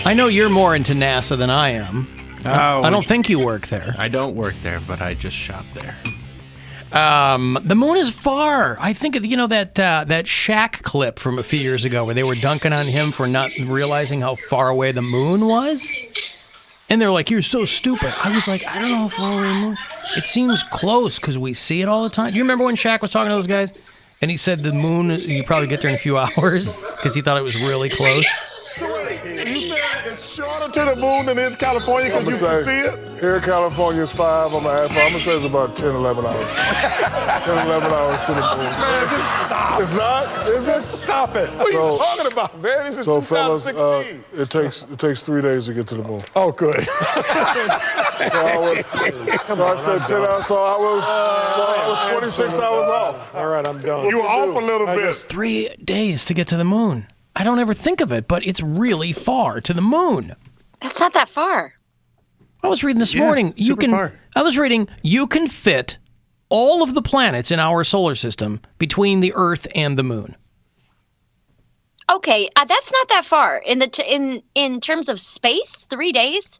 I know you're more into NASA than I am. I don't think you work there. I don't work there, but I just shop there. The moon is far. I think of, that Shaq clip from a few years ago where they were dunking on him for not realizing how far away the moon was. And they're like, you're so stupid. I was like, I don't know how far away the moon. It seems close because we see it all the time. Do you remember when Shaq was talking to those guys? And he said the moon, you probably get there in a few hours because he thought it was really close. You said it's shorter to the moon than it is California because you can see it? Here in California it's 5. I'm going to say it's about 10, 11 hours. 10, 11 hours to the moon. Man, just stop. It's not? Is it? Stop it. What are you talking about, man? This is so 2016. Fellas, it takes 3 days to get to the moon. Oh, good. So I said 10 hours, so I was 26 hours off. All right, I'm done. You were off a little bit. 3 days to get to the moon. I don't ever think of it, but it's really far to the moon. That's not that far. I was reading this morning. I was reading you can fit all of the planets in our solar system between the Earth and the moon. Okay, that's not that far in terms of space. 3 days.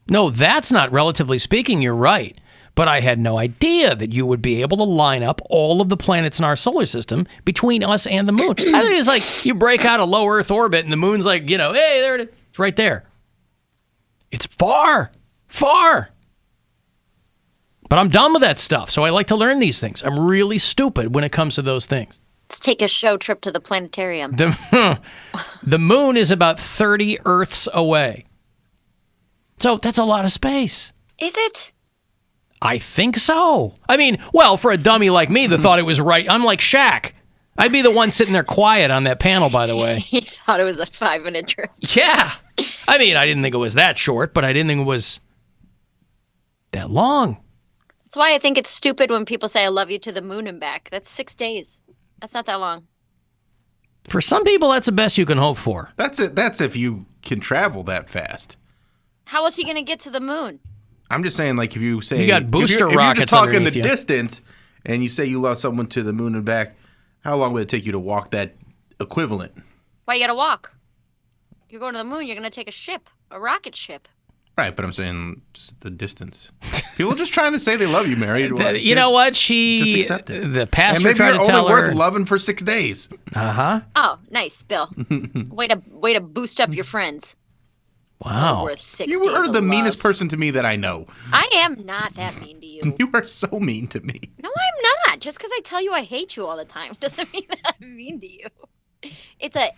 No, that's not. Relatively speaking, you're right. But I had no idea that you would be able to line up all of the planets in our solar system between us and the moon. I think it's like you break out a low Earth orbit and the moon's like, hey, there it is. It's right there. It's far. But I'm done with that stuff, so I like to learn these things. I'm really stupid when it comes to those things. Let's take a show trip to the planetarium. The moon is about 30 Earths away. So that's a lot of space. Is it? I think so. I mean, well, for a dummy like me that thought it was right, I'm like Shaq. I'd be the one sitting there quiet on that panel, by the way. He thought it was a 5-minute trip. Yeah. I mean, I didn't think it was that short, but I didn't think it was that long. That's why I think it's stupid when people say, I love you to the moon and back. That's 6 days. That's not that long. For some people, that's the best you can hope for. That's it. That's if you can travel that fast. How is he going to get to the moon? I'm just saying, like, if you say... You got booster rockets if you're just talking underneath the you. distance, and you say you love someone to the moon and back, how long would it take you to walk that equivalent? Why you got to walk? You're going to the moon, you're going to take a ship, a rocket ship. Right, but I'm saying just the distance. People just trying to say they love you, Mary. You know what? Just accept it. The pastor and maybe tried you're to tell only her. worth loving for 6 days. Uh-huh. Oh, nice, Bill. Way to boost up your friends. Wow. Worth 6 You days are of the meanest love. person to me that I know. I am not that mean to you. You are so mean to me. No, I'm not. Just because I tell you I hate you all the time doesn't mean that I'm mean to you. It's a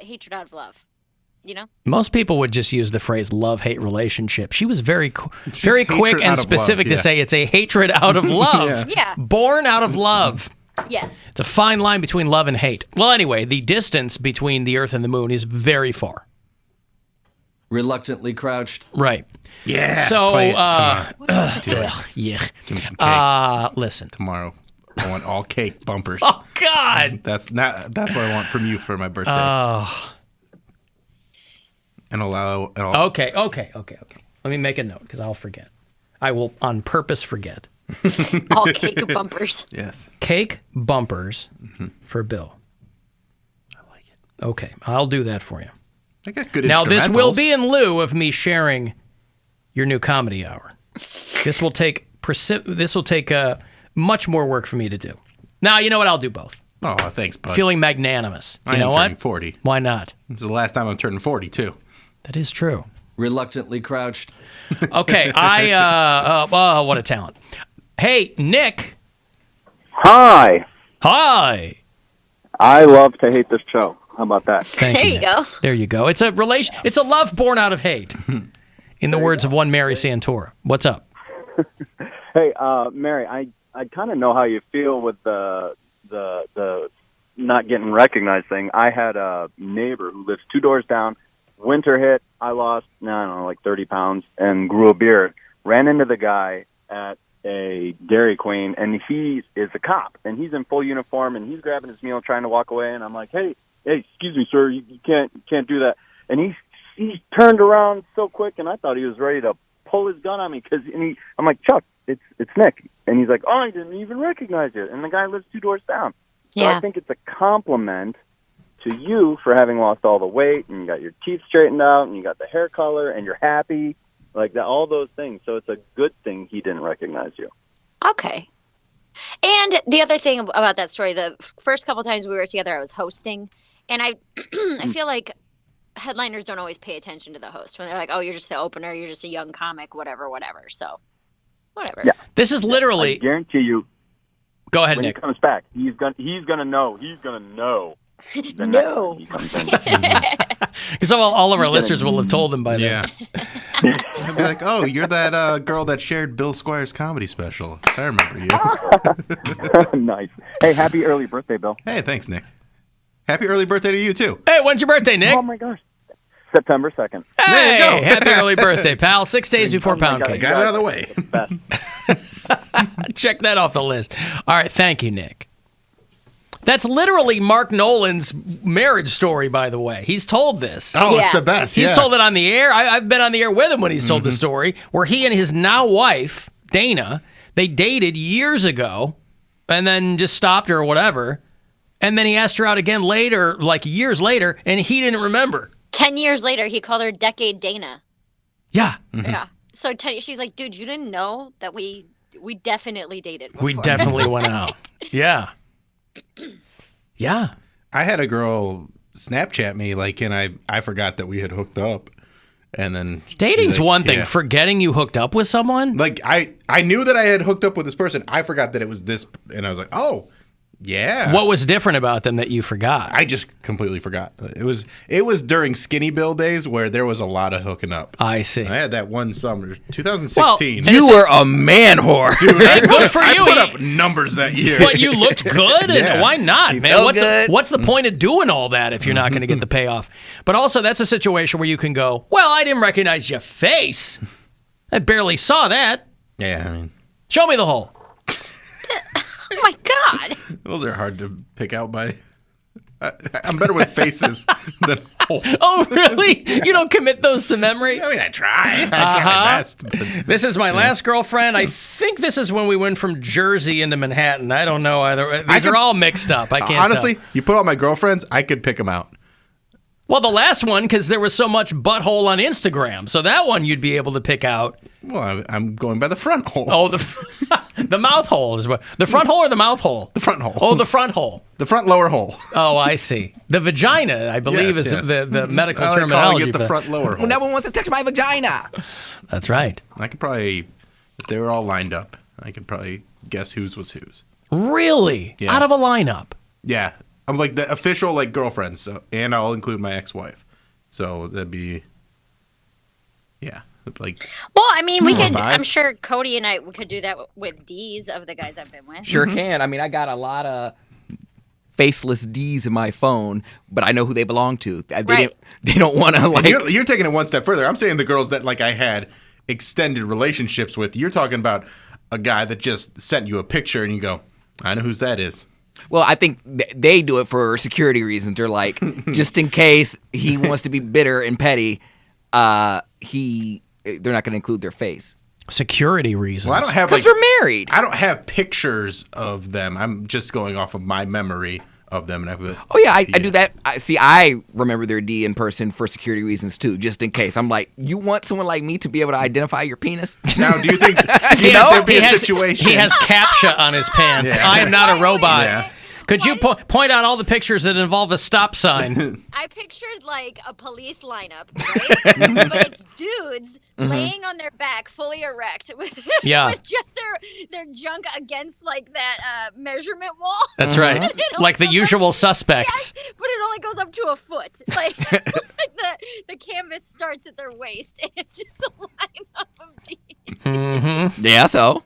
hatred out of love. You know? Most people would just use the phrase love-hate relationship. She was very quick and specific to say it's a hatred out of love. Yeah. Born out of love. Yes. It's a fine line between love and hate. Well, anyway, the distance between the Earth and the moon is very far. Reluctantly crouched. Right. Yeah. So, play it. Come on. Do it. yeah. Give me some cake. Listen. Tomorrow, I want all cake bumpers. Oh, God. That's what I want from you for my birthday. Oh. And allow. Okay. Let me make a note because I'll forget. I will on purpose forget. All cake bumpers. Yes. Cake bumpers for Bill. I like it. Okay. I'll do that for you. I got good Now, this will instrumentals. be in lieu of me sharing your new comedy hour. This will take much more work for me to do. Now, you know what? I'll do both. Oh, thanks, bud. Feeling magnanimous. You I know am what? turning 40. Why not? This is the last time I'm turning 40, too. That is true. Reluctantly crouched. Okay, what a talent. Hey, Nick. Hi. Hi. I love to hate this show. How about that? Thank There you Nick. go. There you go. It's a love born out of hate. In the words of one Mary Santora. What's up? Hey, Mary, I kind of know how you feel with the not getting recognized thing. I had a neighbor who lives 2 doors down. Winter hit. I lost, I don't know, like 30 pounds and grew a beard. Ran into the guy at a Dairy Queen, and he is a cop, and he's in full uniform, and he's grabbing his meal, trying to walk away, and I'm like, hey, excuse me, sir, you can't do that. And he turned around so quick, and I thought he was ready to pull his gun on me, I'm like, Chuck, it's Nick. And he's like, I didn't even recognize you. And the guy lives 2 doors down. So Yeah. I think it's a compliment to you for having lost all the weight and you got your teeth straightened out and you got the hair color and you're happy, like that, all those things. So it's a good thing he didn't recognize you. Okay. And the other thing about that story, the first couple times we were together, I was hosting, and I feel like headliners don't always pay attention to the host when they're like, "Oh, you're just the opener, you're just a young comic, whatever." So, whatever. Yeah. This is literally. I guarantee you. Go ahead, when Nick. he comes back, he's gonna know. He's gonna know. No. Because all of our listeners will have told him by then. Yeah. He'll be like, "Oh, you're that girl that shared Bill Squire's comedy special. I remember you." Nice. Hey, happy early birthday, Bill. Hey, thanks, Nick. Happy early birthday to you too. Hey, when's your birthday, Nick? Oh my gosh, September 2nd. Hey, There you go. happy early birthday, pal. 6 days before Poundcake. Got it out of the way. Best. Check that off the list. All right, thank you, Nick. That's literally Mark Nolan's marriage story, by the way. He's told this. Oh, Yeah. it's the best. He's yeah. told it on the air. I've been on the air with him when he's told the story, where he and his now wife, Dana, they dated years ago and then just stopped her or whatever. And then he asked her out again later, like years later, and he didn't remember. 10 years later, he called her Decade Dana. Yeah. Yeah. So she's like, dude, you didn't know that we definitely dated before. We definitely went out. Yeah. Yeah. I had a girl Snapchat me, like, and I forgot that we had hooked up. And then Dating's she's like, one thing. yeah. Forgetting you hooked up with someone? Like, I knew that I had hooked up with this person. I forgot that it was this, and I was like, oh, yeah. What was different about them that you forgot? I just completely forgot. It was during Skinny Bill days where there was a lot of hooking up. I see. I had that one summer, 2016. Well, You were a man whore. Hey, good for I you. put up numbers that year. But you looked good, and Yeah. why not, man? felt What's good. what's the point of doing all that if you're not going to get the payoff? But also, that's a situation where you can go, well, I didn't recognize your face. I barely saw that. Yeah, I mean, Show me the hole. Oh my God. those are hard to pick out by. I'm better with faces than holes. Oh, really? You don't commit those to memory? I mean, I try. I try my best. But This is my last girlfriend. I think this is when we went from Jersey into Manhattan. I don't know either. These are all mixed up. I can't honestly, tell. you put all my girlfriends, I could pick them out. Well, the last one, because there was so much butthole on Instagram. So that one you'd be able to pick out. Well, I'm going by the front hole. Oh, the mouth hole is what. The front hole or the mouth hole? The front hole. Oh, the front hole. The front lower hole. Oh, I see. The vagina, I believe, Yes, is yes. the medical I like calling terminology. it for the that. front lower hole. No one wants to touch my vagina. That's right. I could probably, if they were all lined up, I could probably guess whose was whose. Really? Yeah. Out of a lineup? Yeah, I'm like the official like girlfriends, so, and I'll include my ex-wife. So that'd be, yeah, like Well, I mean, we could. 5. I'm sure Cody and we could do that with D's of the guys I've been with. Sure can. I mean, I got a lot of faceless D's in my phone, but I know who they belong to. Right. They don't want to like. you're taking it one step further. I'm saying the girls that like I had extended relationships with. You're talking about a guy that just sent you a picture and you go, I know whose that is. Well, I think they do it for security reasons. They're like, just in case he wants to be bitter and petty, they're not going to include their face Security reasons. Well, I don't have because like they're married. I don't have pictures of them. I'm just going off of my memory of them. And Oh yeah, I do that. I remember their D in person for security reasons too, just in case. I'm like, you want someone like me to be able to identify your penis? Now, do you think know, there'd be he a has, situation? He has CAPTCHA on his pants. Yeah. I am not a robot. Yeah. Could you point out all the pictures that involve a stop sign? I pictured like a police lineup, right? But it's dudes laying on their back, fully erect, with Yeah. with just their junk against like that measurement wall. That's right. Like the usual suspects. Yes, but it only goes up to a foot. Like, like the canvas starts at their waist, and it's just a lineup of D's. Yeah, so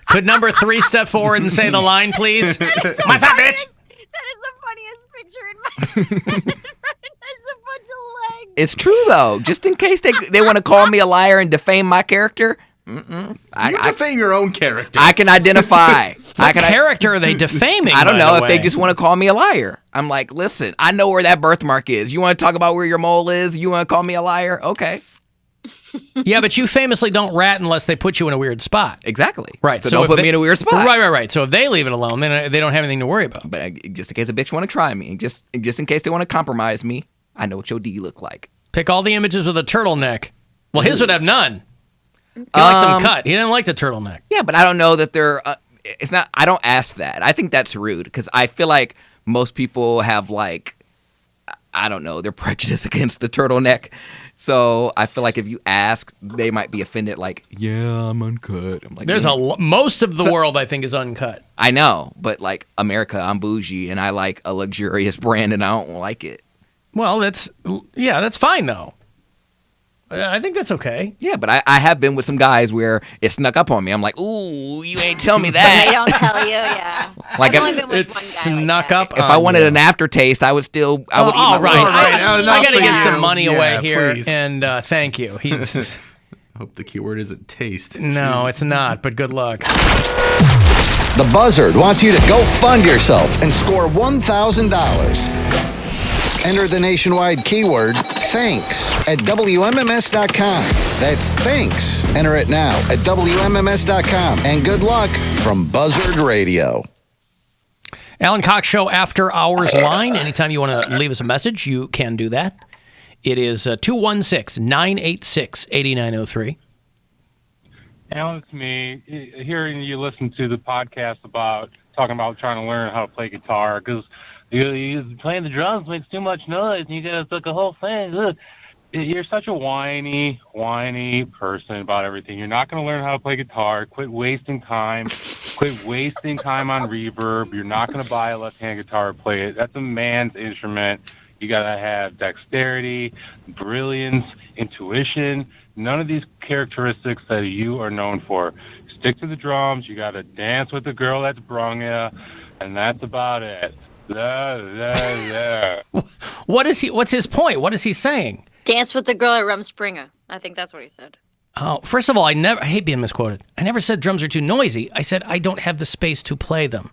Could number 3 step forward and say the line, please? What's up, bitch? That is the funniest picture in my There's a bunch of legs. it's true though. Just in case they want to call me a liar and defame my character, You defame your own character. I can identify. What character are they defaming? I don't by know the if they way? just want to call me a liar. I'm like, listen, I know where that birthmark is. You want to talk about where your mole is? You want to call me a liar? Okay. Yeah, but you famously don't rat unless they put you in a weird spot. Exactly. Right. So don't put me in a weird spot. Right. So if they leave it alone, then they don't have anything to worry about. But just in case a bitch want to try me, just in case they want to compromise me, I know what your D look like. Pick all the images with a turtleneck. Well, his would have none. He likes some cut. He didn't like the turtleneck. Yeah, but I don't know that they're. It's not. I don't ask that. I think that's rude because I feel like most people have like, I don't know, they're prejudiced against the turtleneck. So I feel like if you ask, they might be offended. Like, yeah, I'm uncut. I'm like, there's most of the world I think is uncut. I know, but like America, I'm bougie and I like a luxurious brand, and I don't like it. Well, that's fine though. I think that's okay. Yeah, but I have been with some guys where it snuck up on me. I'm like, ooh, you ain't tell me They that. don't tell you, yeah. Like I've only been with It one guy snuck like that. up. If I wanted an aftertaste, I would eat my right. I got to for get you. some money away Yeah, here, please. and thank you. I hope the keyword isn't taste. No, it's not, but good luck. The Buzzard wants you to go fund yourself and score $1,000. Enter the nationwide keyword thanks at WMMS.com. That's thanks. Enter it now at WMMS.com. And good luck from Buzzard Radio. Alan Cox Show After Hours line. Anytime you want to leave us a message, you can do that. It is 216-986-8903. Alan, it's me. Hearing you listen to the podcast talking about trying to learn how to play guitar, because you playing the drums makes too much noise, and you gotta like a whole thing. Look, you're such a whiny person about everything. You're not gonna learn how to play guitar. Quit wasting time. Quit wasting time on reverb. You're not gonna buy a left-hand guitar or play it. That's a man's instrument. You gotta have dexterity, brilliance, intuition. None of these characteristics that you are known for. Stick to the drums. You gotta dance with the girl that's brung you, and that's about it. What's his point? What is he saying? Dance with the girl at Rumspringa. I think that's what he said. Oh, first of all, I hate being misquoted. I never said drums are too noisy. I said I don't have the space to play them.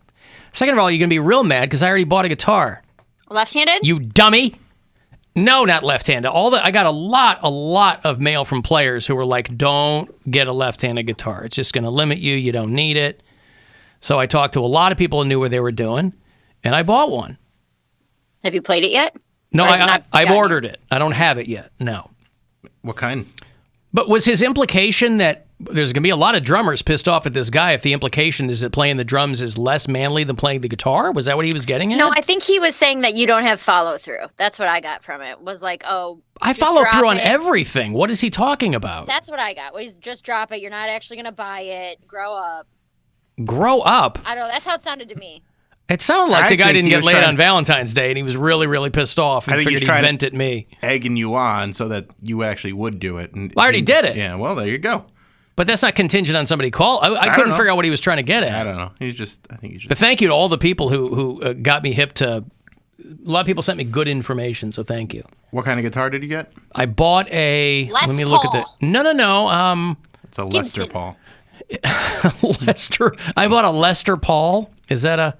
Second of all, you're going to be real mad because I already bought a guitar. Left-handed? You dummy. No, not left-handed. I got a lot of mail from players who were like, don't get a left-handed guitar. It's just going to limit you. You don't need it. So I talked to a lot of people who knew what they were doing, and I bought one. Have you played it yet? No, Or is it not I've done? ordered it. I don't have it yet. No. What kind? But was his implication that there's going to be a lot of drummers pissed off at this guy if the implication is that playing the drums is less manly than playing the guitar? Was that what he was getting at? No, I think he was saying that you don't have follow-through. That's what I got from it. Was like, oh, I just follow drop through on it. everything. What is he talking about? That's what I got. Was just drop it. You're not actually going to buy it. Grow up. Grow up. I don't know. That's how it sounded to me. It sounded like I the guy think didn't he get was laid trying- on Valentine's Day, and he was really, really pissed off and I think figured he's he'd trying to- vent at me. Egging you on so that you actually would do it. And I already did it. Yeah, well, there you go. But that's not contingent on somebody call. I couldn't know. figure out what he was trying to get at. I don't know. I think he's just. But thank you to all the people who got me hip to. A lot of people sent me good information, so thank you. What kind of guitar did you get? I bought a. Les let me look at Paul. the. No. It's a Lester Gibson. Paul. Lester. I bought a Lester Paul. Is that a?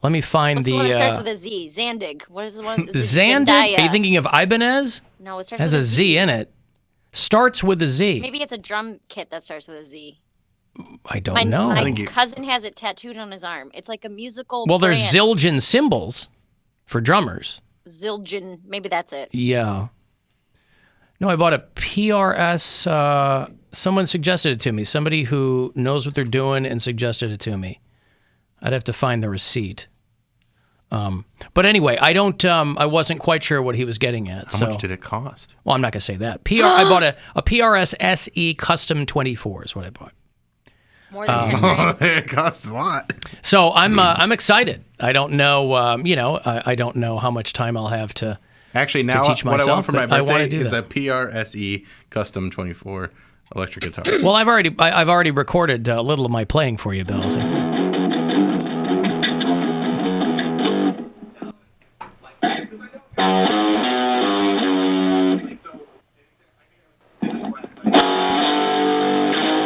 Let me find What's the one that starts with the a Z? Zandig. What is the one? Zandig. Zendaya. Are you thinking of Ibanez? No, it starts Has with a Z in it. Starts with a Z. Maybe it's a drum kit that starts with a Z. I don't know. My cousin has it tattooed on his arm. It's like a musical. Well, there's brand. Zildjian cymbals for drummers. Zildjian. Maybe that's it. Yeah. No, I bought a PRS. Someone suggested it to me. Somebody who knows what they're doing and suggested it to me. I'd have to find the receipt. But anyway, I don't. I wasn't quite sure what he was getting at. How much did it cost? Well, I'm not gonna say that. I bought a PRS SE Custom 24 is what I bought. More than 10 grand. It costs a lot. So I'm excited. I don't know. I don't know how much time I'll have to. Actually, now teach what I myself, want for my but I wanna birthday do is that. a PRSE Custom 24 electric guitar. Well, I've already recorded a little of my playing for you, Bill. So.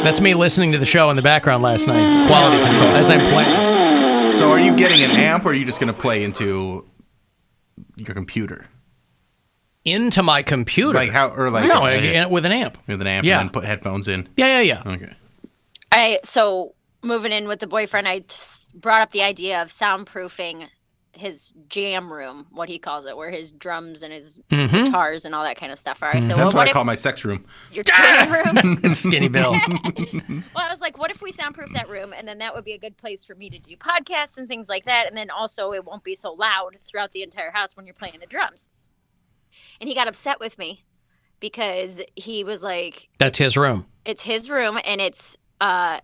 That's me listening to the show in the background last night for quality control as I'm playing. So are you getting an amp or are you just going to play into your computer? into my computer. Like how, or like no, with an amp. With an amp, Yeah. and then put headphones in. Yeah. Okay. So moving in with the boyfriend, I brought up the idea of soundproofing his jam room, what he calls it, where his drums and his guitars and all that kind of stuff are. So That's what I call my sex room. your jam room. Skinny Bill. Well, I was like, what if we soundproof that room, and then that would be a good place for me to do podcasts and things like that, and then also it won't be so loud throughout the entire house when you're playing the drums. And he got upset with me because he was like, That's his room. it's his room, and it's I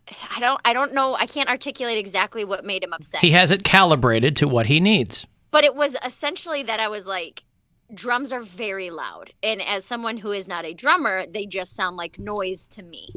don't know, I can't articulate exactly what made him upset. He has it calibrated to what he needs. But it was essentially that I was like, drums are very loud. And as someone who is not a drummer, they just sound like noise to me.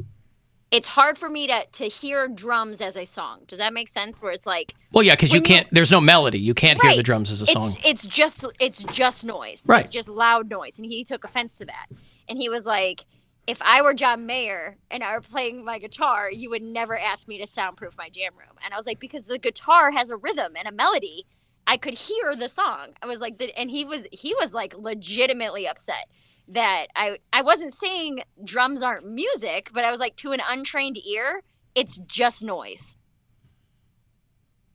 It's hard for me to hear drums as a song. Does that make sense? Where it's like... Well, yeah, because you can't, there's no melody. You can't hear the drums as a song. It's just noise. Right. It's just loud noise. And he took offense to that. And he was like, if I were John Mayer and I were playing my guitar, you would never ask me to soundproof my jam room. And I was like, because the guitar has a rhythm and a melody. I could hear the song. I was like, and he was like legitimately upset that I wasn't saying drums aren't music, but I was like, to an untrained ear, it's just noise.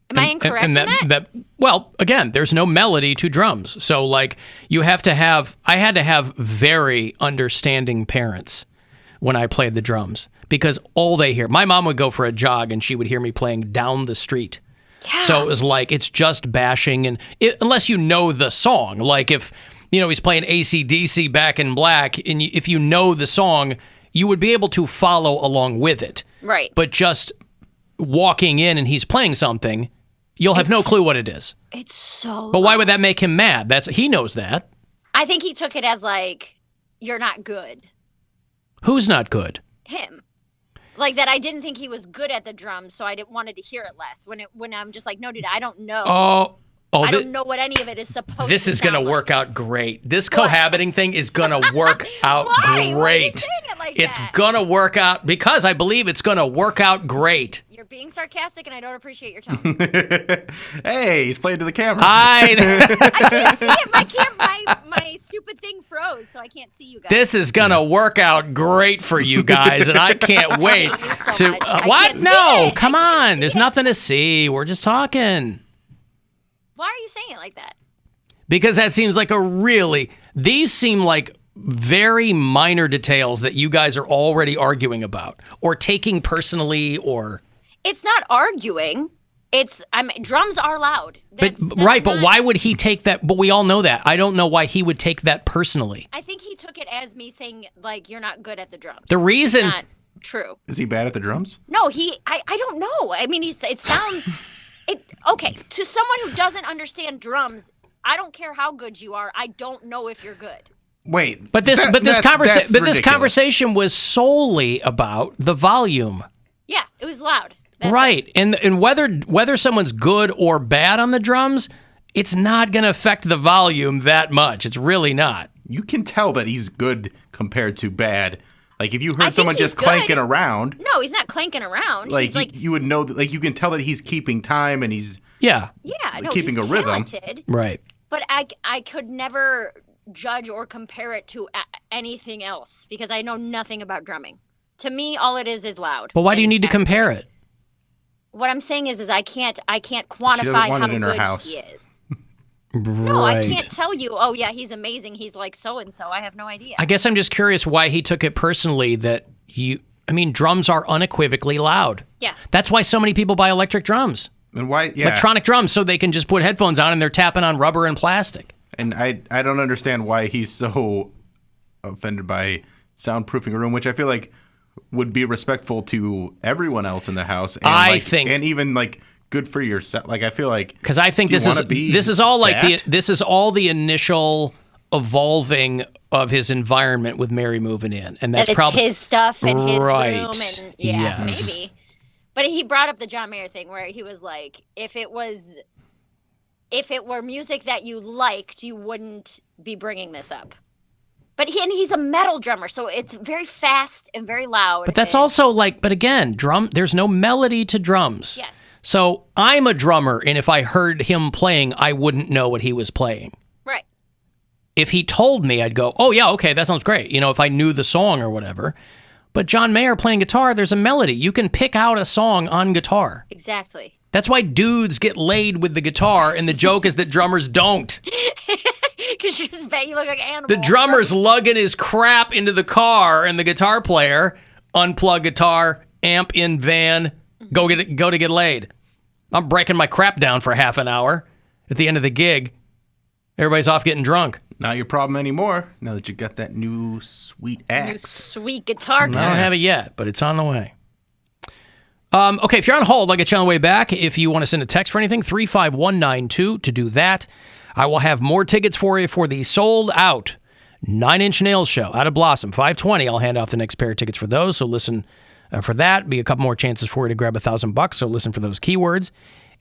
Am I incorrect in that? Well, again, there's no melody to drums. So, like, I had to have very understanding parents when I played the drums because all they hear, my mom would go for a jog and she would hear me playing down the street. Yeah. So it was like, it's just bashing. And unless you know the song, like if, he's playing AC/DC Back in Black, and if you know the song, you would be able to follow along with it. Right. But just walking in and he's playing something, you'll have no clue what it is. It's so... But why would that make him mad? He knows that. I think he took it as like, you're not good. Who's not good? Him. Like that I didn't think he was good at the drums, so I wanted to hear it less. When I'm just like, no, dude, I don't know. I don't know what any of it is supposed to This is going to work out great. This cohabiting thing is going to work out Why? great. Why are you saying it like It's that? going to work out because I believe it's going to work out great. You're being sarcastic, and I don't appreciate your tone. Hey, he's playing to the camera. I can't see it. My stupid thing froze, so I can't see you guys. This is going to work out great for you guys, and I can't wait so to... much. What? No, come on. There's nothing to see. We're just talking. Why are you saying it like that? Because that seems like these seem like very minor details that you guys are already arguing about or taking personally or... It's not arguing. Drums are loud. But why would he take that? But we all know that. I don't know why he would take that personally. I think he took it as me saying, like, you're not good at the drums. The reason... It's not true. Is he bad at the drums? No, I don't know. I mean, it sounds... Okay, to someone who doesn't understand drums, I don't care how good you are. I don't know if you're good. Wait, but this conversation was solely about the volume. Yeah, it was loud. Right, and whether someone's good or bad on the drums, it's not going to affect the volume that much. It's really not. You can tell that he's good compared to bad. Like if you heard someone just clanking around. No, he's not clanking around. Like, he's like you would know, like you can tell that he's keeping time and he's he's keeping a rhythm. Talented, right. But I could never judge or compare it to anything else because I know nothing about drumming. To me, all it is loud. But why do you need to compare it? What I'm saying is I can't quantify how good he is. No, I can't tell you, oh, yeah, he's amazing. He's like so-and-so. I have no idea. I guess I'm just curious why he took it personally that drums are unequivocally loud. Yeah. That's why so many people buy electric drums. And why? Yeah. Electronic drums, so they can just put headphones on and they're tapping on rubber and plastic. And I don't understand why he's so offended by soundproofing a room, which I feel like would be respectful to everyone else in the house. And and even like good for yourself. Like I feel like because I think this is all like this is all the initial evolving of his environment with Mary moving in, and that's probably his stuff and his room, and yes. maybe. But he brought up the John Mayer thing where he was like, if it were music that you liked, you wouldn't be bringing this up. But he's a metal drummer, so it's very fast and very loud. But that's also like, but again, there's no melody to drums. Yes. So I'm a drummer, and if I heard him playing, I wouldn't know what he was playing. Right. if he told me, I'd go, oh, yeah, okay, that sounds great. If I knew the song or whatever. But John Mayer playing guitar, there's a melody. You can pick out a song on guitar. Exactly. That's why dudes get laid with the guitar, and the joke is that drummers don't. Because you look like an animal. The drummer's lugging his crap into the car, and the guitar player, unplug guitar, amp in van, go to get laid. I'm breaking my crap down for half an hour at the end of the gig. Everybody's off getting drunk. Not your problem anymore, now that you got that new sweet axe. New sweet guitar. I don't have it yet, but it's on the way. Okay, if you're on hold, I'll get you on the way back. If you want to send a text for anything, 35192 to do that. I will have more tickets for you for the sold-out 9 Inch Nails show out of Blossom. 520, I'll hand off the next pair of tickets for those, so listen for that. Be a couple more chances for you to grab $1,000, so listen for those keywords.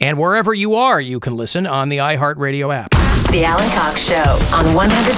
And wherever you are, you can listen on the iHeartRadio app. The Alan Cox Show on 100.